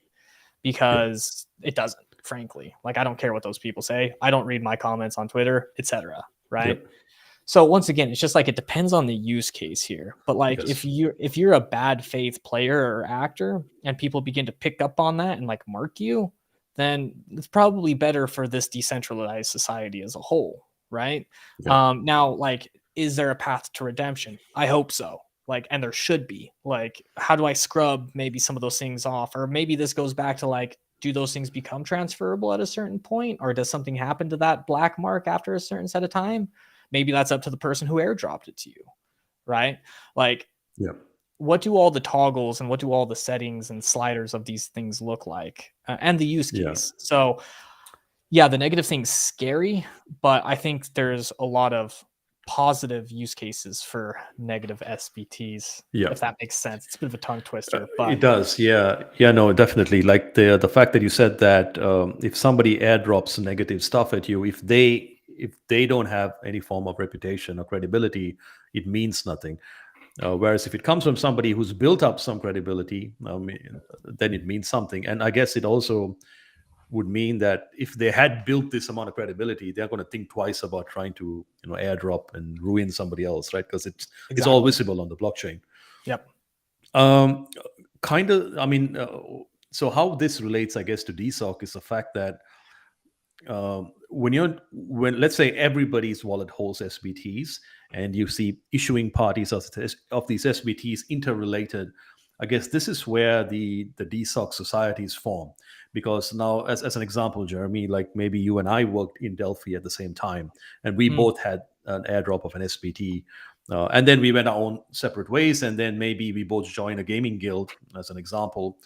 because it doesn't, frankly. Like I don't care what those people say. I don't read my comments on Twitter, etc. Right? Yep. So once again, it's just like it depends on the use case here. But like Yes. if you're a bad faith player or actor and people begin to pick up on that and like mark you, then it's probably better for this decentralized society as a whole, right? Yeah. Now, like, is there a path to redemption? I hope so. Like, and there should be. Like, how do I scrub maybe some of those things off? Or maybe this goes back to like, do those things become transferable at a certain point? Or does something happen to that black mark after a certain set of time? Maybe that's up to the person who airdropped it to you, right? Like, Yeah. what do all the toggles and what do all the settings and sliders of these things look like, and the use case? Yeah. So yeah, the negative thing's scary, but I think there's a lot of positive use cases for negative SBTs. Yeah. If that makes sense. It's a bit of a tongue twister, but It does. Yeah. Yeah. No, definitely. Like the fact that you said that if somebody airdrops negative stuff at you, if they don't have any form of reputation or credibility, it means nothing. Whereas if it comes from somebody who's built up some credibility, then it means something. And I guess it also would mean that if they had built this amount of credibility, they're going to think twice about trying to, airdrop and ruin somebody else, right? Because it's all visible on the blockchain. Yep. Kind of. I mean, so how this relates, I guess, to DeSoc is the fact that when let's say everybody's wallet holds SBTs, and you see issuing parties of these SBTs interrelated, I guess this is where the DeSoc societies form. Because now, as an example, Jeremy, like maybe you and I worked in Delphi at the same time, and we both had an airdrop of an SBT. And then we went our own separate ways, and then maybe we both joined a gaming guild, as an example.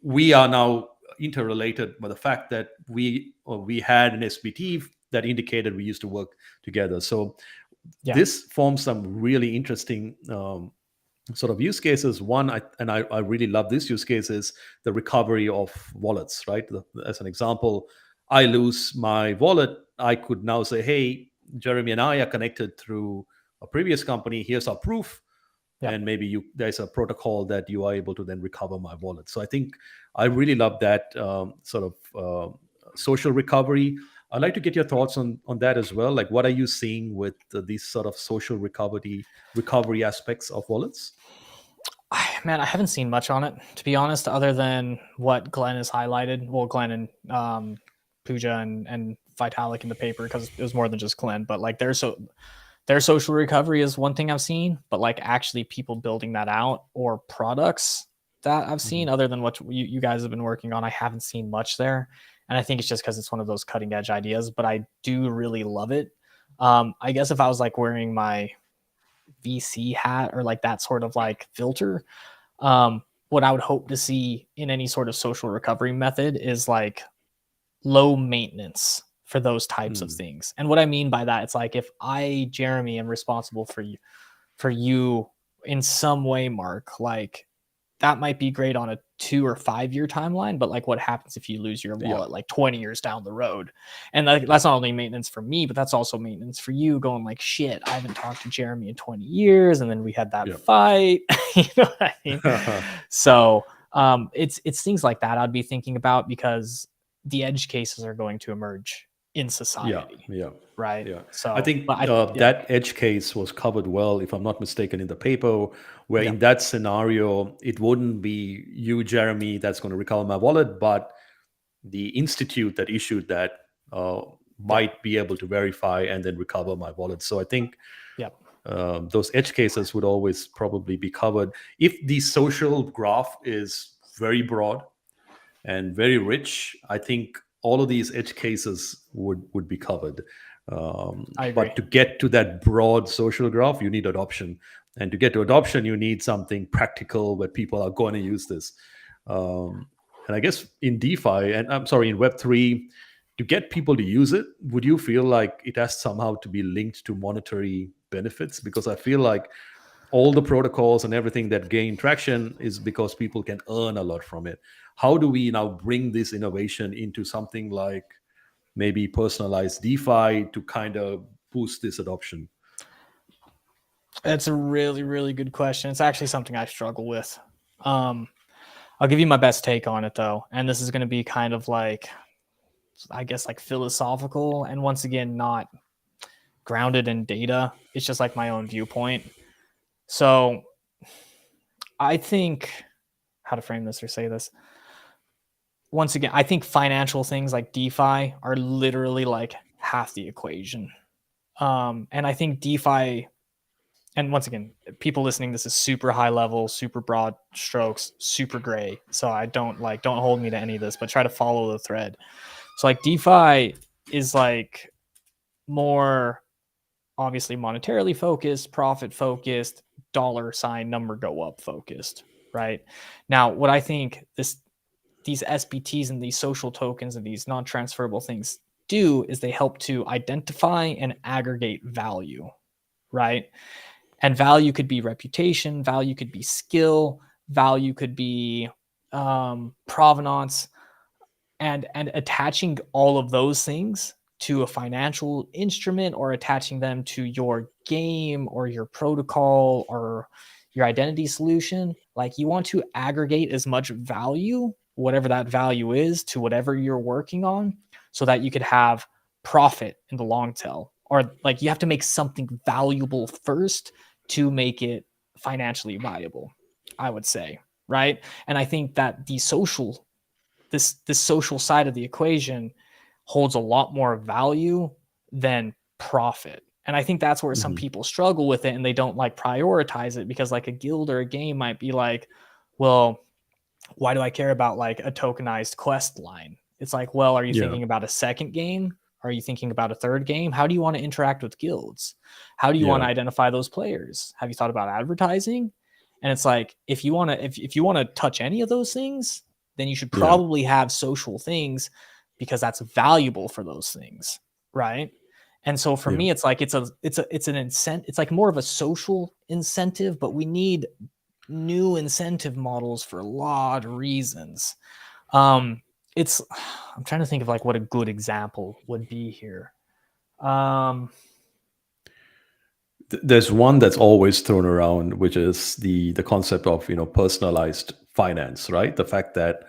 We are now interrelated by the fact that we had an SBT that indicated we used to work together. So this forms some really interesting sort of use cases. One, I really love this use case, is the recovery of wallets, right? As an example, I lose my wallet. I could now say, hey, Jeremy and I are connected through a previous company. Here's our proof. And maybe there's a protocol that you are able to then recover my wallet. So I think I really love that sort of social recovery. I'd like to get your thoughts on that as well. Like, what are you seeing with these sort of social recovery aspects of wallets? Man, I haven't seen much on it, to be honest, other than what Glenn has highlighted. Well, Glenn and Pooja and Vitalik in the paper, because it was more than just Glenn. But like, there's their social recovery is one thing I've seen, but like actually people building that out or products that I've seen other than what you guys have been working on, I haven't seen much there. And I think it's just because it's one of those cutting edge ideas, but I do really love it. I guess if I was like wearing my VC hat or like that sort of like filter, what I would hope to see in any sort of social recovery method is like low maintenance for those types of things. And what I mean by that, it's like if I, Jeremy, am responsible for you in some way, Mark, like that might be great on a 2 or 5 year timeline, but like what happens if you lose your wallet like 20 years down the road? And like, that's not only maintenance for me, but that's also maintenance for you going like, shit, I haven't talked to Jeremy in 20 years. And then we had that fight, you know what I mean? So it's things like that I'd be thinking about because the edge cases are going to emerge in society. Right. Yeah. So I think that edge case was covered well, if I'm not mistaken, in the paper, where in that scenario, it wouldn't be you, Jeremy, that's going to recover my wallet, but the institute that issued that might be able to verify and then recover my wallet. So I think those edge cases would always probably be covered. If the social graph is very broad and very rich, I think all of these edge cases would be covered. But to get to that broad social graph, you need adoption. And to get to adoption, you need something practical where people are going to use this. And I guess in DeFi, and I'm sorry, in Web3, to get people to use it, would you feel like it has somehow to be linked to monetary benefits? Because I feel like all the protocols and everything that gain traction is because people can earn a lot from it. How do we now bring this innovation into something like maybe personalized DeFi to kind of boost this adoption? That's a really, really good question. It's actually something I struggle with. I'll give you my best take on it though. And this is going to be kind of like, I guess like philosophical and once again, not grounded in data. It's just like my own viewpoint. So I think how to frame this or say this. Once again, I think financial things like DeFi are literally like half the equation. And I think DeFi, and once again, people listening, this is super high level, super broad strokes, super gray. So I don't hold me to any of this, but try to follow the thread. So like DeFi is like more obviously monetarily focused, profit focused, dollar sign number go up focused, right? Now, what I think these SBTs and these social tokens and these non-transferable things do is they help to identify and aggregate value, right? And value could be reputation, value could be skill, value could be provenance, and attaching all of those things to a financial instrument or attaching them to your game or your protocol or your identity solution. Like you want to aggregate as much value, whatever that value is, to whatever you're working on so that you could have profit in the long tail. Or like you have to make something valuable first to make it financially viable, I would say, right? And I think that the social, this social side of the equation holds a lot more value than profit. And I think that's where some people struggle with it and they don't like prioritize it because like a guild or a game might be like, well, why do I care about like a tokenized quest line? It's like, well, are you thinking about a second game? Are you thinking about a third game? How do you want to interact with guilds? How do you want to identify those players? Have you thought about advertising? And it's like, if you want to touch any of those things, then you should probably have social things because that's valuable for those things, right? And so for me, it's like it's an incentive. It's like more of a social incentive, but we need new incentive models for a lot of reasons. I'm trying to think of like what a good example would be here. There's one that's always thrown around, which is the concept of personalized finance, right? The fact that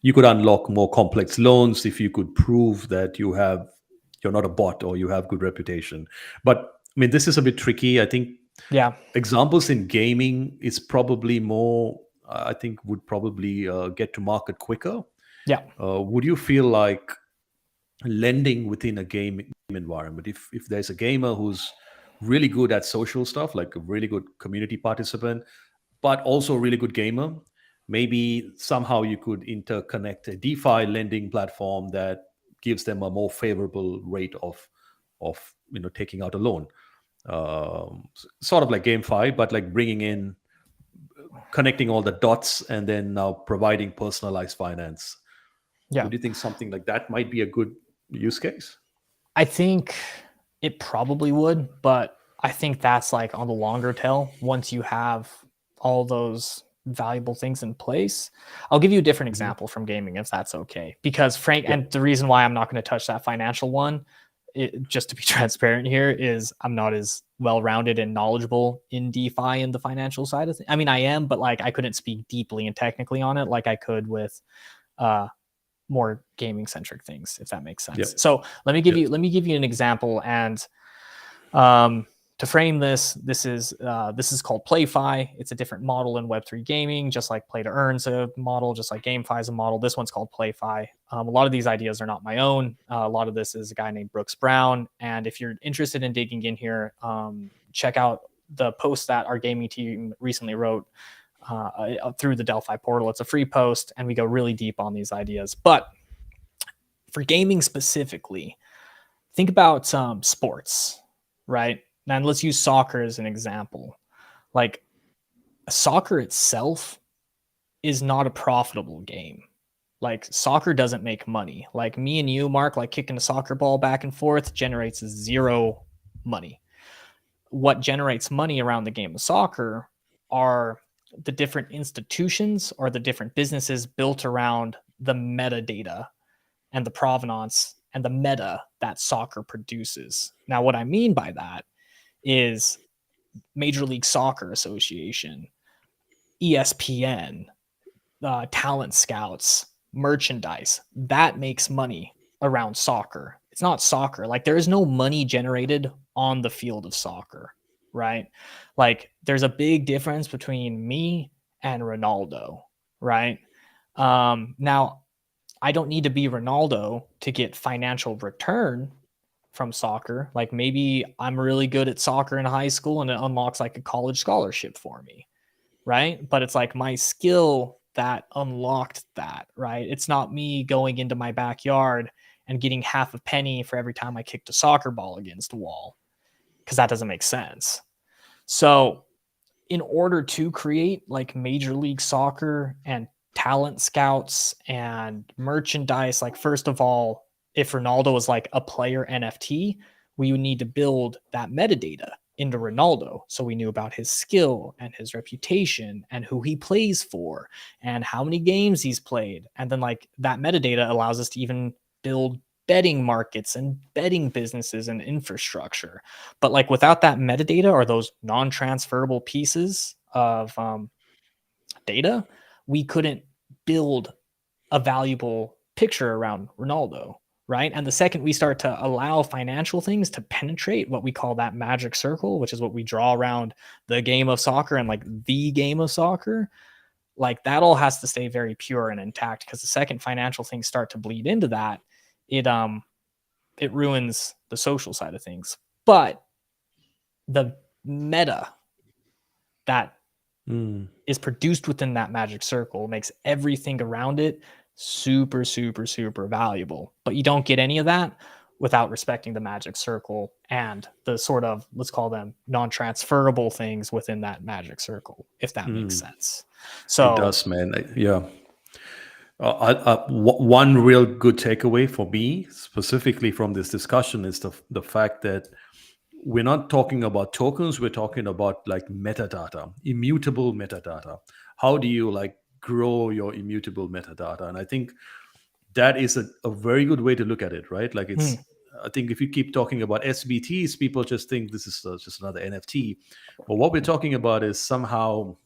you could unlock more complex loans if you could prove that you're not a bot or you have good reputation. But I mean, this is a bit tricky. I think examples in gaming is probably more. I think would probably get to market quicker. Yeah. Would you feel like lending within a game environment, if there's a gamer who's really good at social stuff, like a really good community participant, but also a really good gamer. Maybe somehow you could interconnect a DeFi lending platform that gives them a more favorable rate of taking out a loan. Sort of like GameFi, but like bringing in, connecting all the dots, and then now providing personalized finance. Yeah. Would you think something like that might be a good use case? I think it probably would, but I think that's like on the longer tail once you have all those valuable things in place. I'll give you a different example from gaming if that's okay. Because Frank, Yeah. and the reason why I'm not going to touch that financial one, just to be transparent here, is I'm not as well-rounded and knowledgeable in DeFi and the financial side of things. I mean, I am, but like I couldn't speak deeply and technically on it like I could with more gaming centric things, if that makes sense. Yep. So let me give you an example. And to frame this is called PlayFi. It's a different model in Web3 gaming, just like Play to Earn's a model, just like GameFi is a model. This one's called PlayFi. A lot of these ideas are not my own. A lot of this is a guy named Brooks Brown. And if you're interested in digging in here, check out the post that our gaming team recently wrote through the Delphi portal. It's a free post, and we go really deep on these ideas. But for gaming specifically, think about sports, right? And let's use soccer as an example. Like, soccer itself is not a profitable game. Like, soccer doesn't make money. Like me and you, Mark, like kicking a soccer ball back and forth generates zero money. What generates money around the game of soccer are the different institutions or the different businesses built around the metadata and the provenance and the meta that soccer produces. Now, what I mean by that is Major League Soccer Association, ESPN, talent scouts, merchandise, that makes money around soccer. It's not soccer. Like, there is no money generated on the field of soccer, right? Like, there's a big difference between me and Ronaldo, right? Now, I don't need to be Ronaldo to get financial return from soccer. Like, maybe I'm really good at soccer in high school and it unlocks like a college scholarship for me, right? But it's like my skill that unlocked that, right? It's not me going into my backyard and getting half a penny for every time I kicked a soccer ball against a wall, because that doesn't make sense. So in order to create like Major League Soccer and talent scouts and merchandise, like, first of all, if Ronaldo was like a player NFT, we would need to build that metadata into Ronaldo. So we knew about his skill and his reputation and who he plays for and how many games he's played. And then like that metadata allows us to even build betting markets and betting businesses and infrastructure. But like without that metadata or those non-transferable pieces of data, we couldn't build a valuable picture around Ronaldo, right? And the second we start to allow financial things to penetrate what we call that magic circle, which is what we draw around the game of soccer and like the game of soccer, like that all has to stay very pure and intact, because the second financial things start to bleed into that, it ruins the social side of things. But the meta that is produced within that magic circle makes everything around it super, super, super valuable. But you don't get any of that without respecting the magic circle and the sort of, let's call them non-transferable things within that magic circle, if that makes sense. So it does, man. Yeah. One real good takeaway for me specifically from this discussion is the fact that we're not talking about tokens, we're talking about like metadata, immutable metadata. How do you like grow your immutable metadata? And I think that is a very good way to look at it, right? Like it's, I think if you keep talking about SBTs, people just think this is just another NFT. But what we're talking about is somehow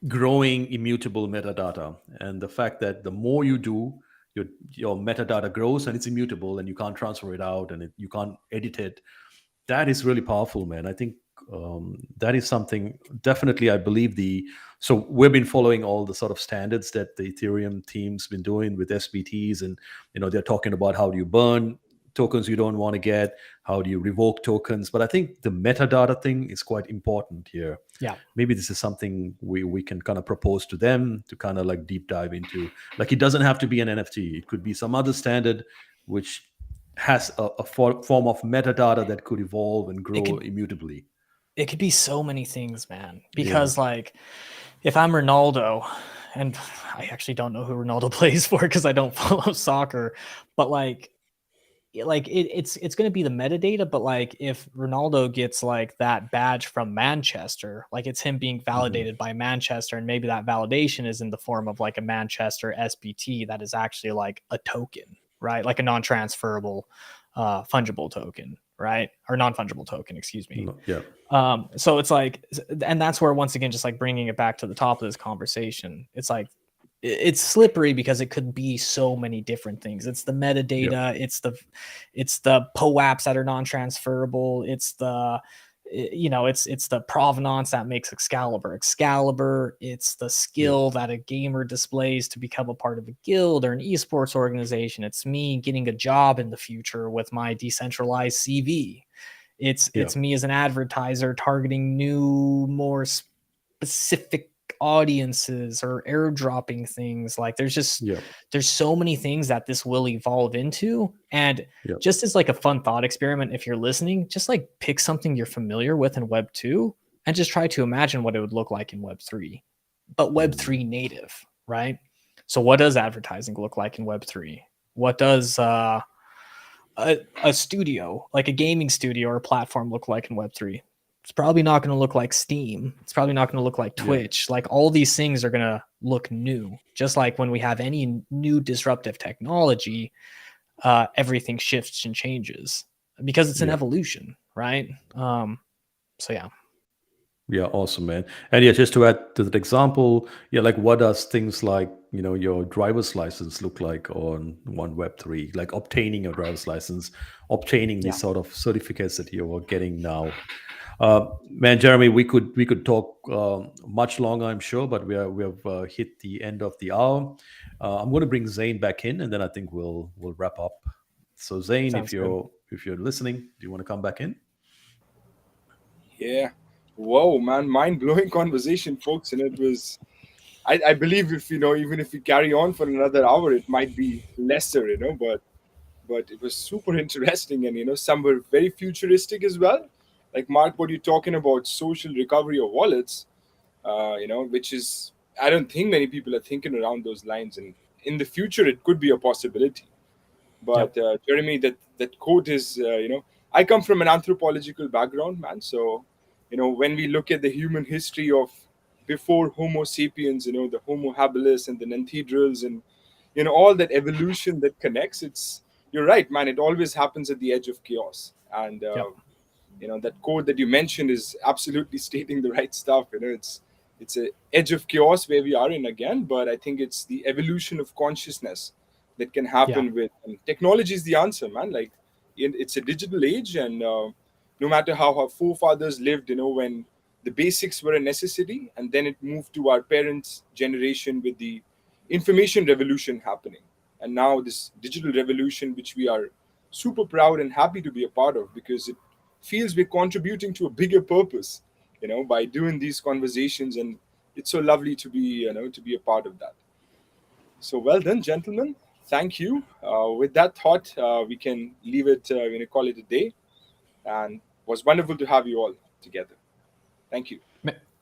growing immutable metadata, and the fact that the more you do, your metadata grows and it's immutable and you can't transfer it out and you can't edit it. That is really powerful, man. I think that is something definitely, I believe so we've been following all the sort of standards that the Ethereum team's been doing with SBTs, and they're talking about how do you burn tokens you don't want to get? How do you revoke tokens? But I think the metadata thing is quite important here. Yeah. Maybe this is something we can kind of propose to them to kind of like deep dive into. Like, it doesn't have to be an NFT. It could be some other standard which has a form of metadata that could evolve and grow immutably. It could be so many things, man. Yeah. Because like, if I'm Ronaldo, and I actually don't know who Ronaldo plays for because I don't follow soccer, but like it's going to be the metadata. But like, if Ronaldo gets like that badge from Manchester, like it's him being validated by Manchester, and maybe that validation is in the form of like a Manchester SBT that is actually like a token, right? Like a non-transferable fungible token, right? Or non-fungible token, excuse me. Yeah. So it's like, and that's where, once again, just like bringing it back to the top of this conversation, it's like, it's slippery because it could be so many different things. It's the metadata, it's the POAPs that are non-transferable, it's the it's the provenance that makes Excalibur, it's the skill that a gamer displays to become a part of a guild or an esports organization. It's me getting a job in the future with my decentralized CV. It's me as an advertiser targeting new, more specific audiences or airdropping things. Like there's so many things that this will evolve into. And just as like a fun thought experiment, if you're listening, just like pick something you're familiar with in Web 2 and just try to imagine what it would look like in Web 3, but Web 3 native, right? So what does advertising look like in Web 3? What does a studio, like a gaming studio or a platform, look like in Web 3? It's probably not going to look like Steam. It's probably not going to look like Twitch. Like all these things are going to look new. Just like when we have any new disruptive technology, everything shifts and changes because it's an evolution, right? So yeah. Yeah, awesome, man. And just to add to that example, like what does things like, your driver's license look like on Web3? Like obtaining your driver's license, obtaining these sort of certificates that you're getting now. Man, Jeremy, we could talk much longer, I'm sure, but we have hit the end of the hour. I'm going to bring Zane back in, and then I think we'll wrap up. So Zane, if you're listening, do you want to come back in? Yeah. Whoa, man, mind-blowing conversation, folks. And it was, I believe, if even if we carry on for another hour, it might be lesser, but it was super interesting, and some were very futuristic as well. Like Mark, what you're talking about, social recovery of wallets, which is, I don't think many people are thinking around those lines, and in the future it could be a possibility. But Jeremy, that quote is, I come from an anthropological background, man. So, when we look at the human history of before Homo sapiens, the Homo habilis and the Neanderthals, and all that evolution that connects, you're right, man. It always happens at the edge of chaos, and that quote that you mentioned is absolutely stating the right stuff. It's a edge of chaos where we are in again, but I think it's the evolution of consciousness that can happen with, and technology is the answer, man. Like it's a digital age, and no matter how our forefathers lived, when the basics were a necessity, and then it moved to our parents' generation with the information revolution happening, and now this digital revolution, which we are super proud and happy to be a part of, because it feels we're contributing to a bigger purpose, by doing these conversations, and it's so lovely to be, to be a part of that. So well done, gentlemen. Thank you. With that thought, we can leave it, call it a day, and it was wonderful to have you all together. Thank you.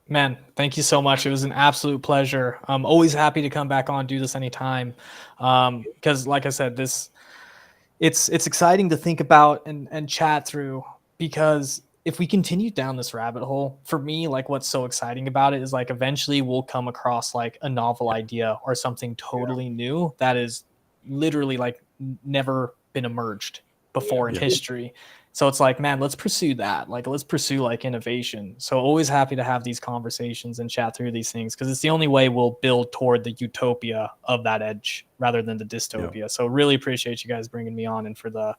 Man, thank you so much. It was an absolute pleasure. I'm always happy to come back on, do this anytime. Because like I said, it's exciting to think about and chat through, because if we continue down this rabbit hole, for me, like what's so exciting about it is like eventually we'll come across like a novel idea or something totally new that is literally like never been emerged before in history. So it's like, man, let's pursue that. Like, let's pursue like innovation. So always happy to have these conversations and chat through these things, because it's the only way we'll build toward the utopia of that edge rather than the dystopia. So really appreciate you guys bringing me on and for the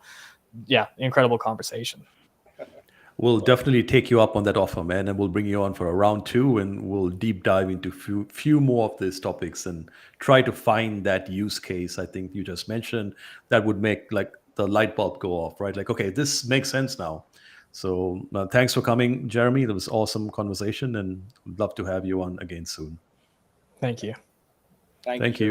incredible conversation. We'll definitely take you up on that offer, man, and we'll bring you on for a round 2, and we'll deep dive into few more of these topics and try to find that use case I think you just mentioned that would make like the light bulb go off, right? Like, okay, this makes sense now. So thanks for coming, Jeremy. That was awesome conversation, and would love to have you on again soon. Thank you. Thank Thank you. you.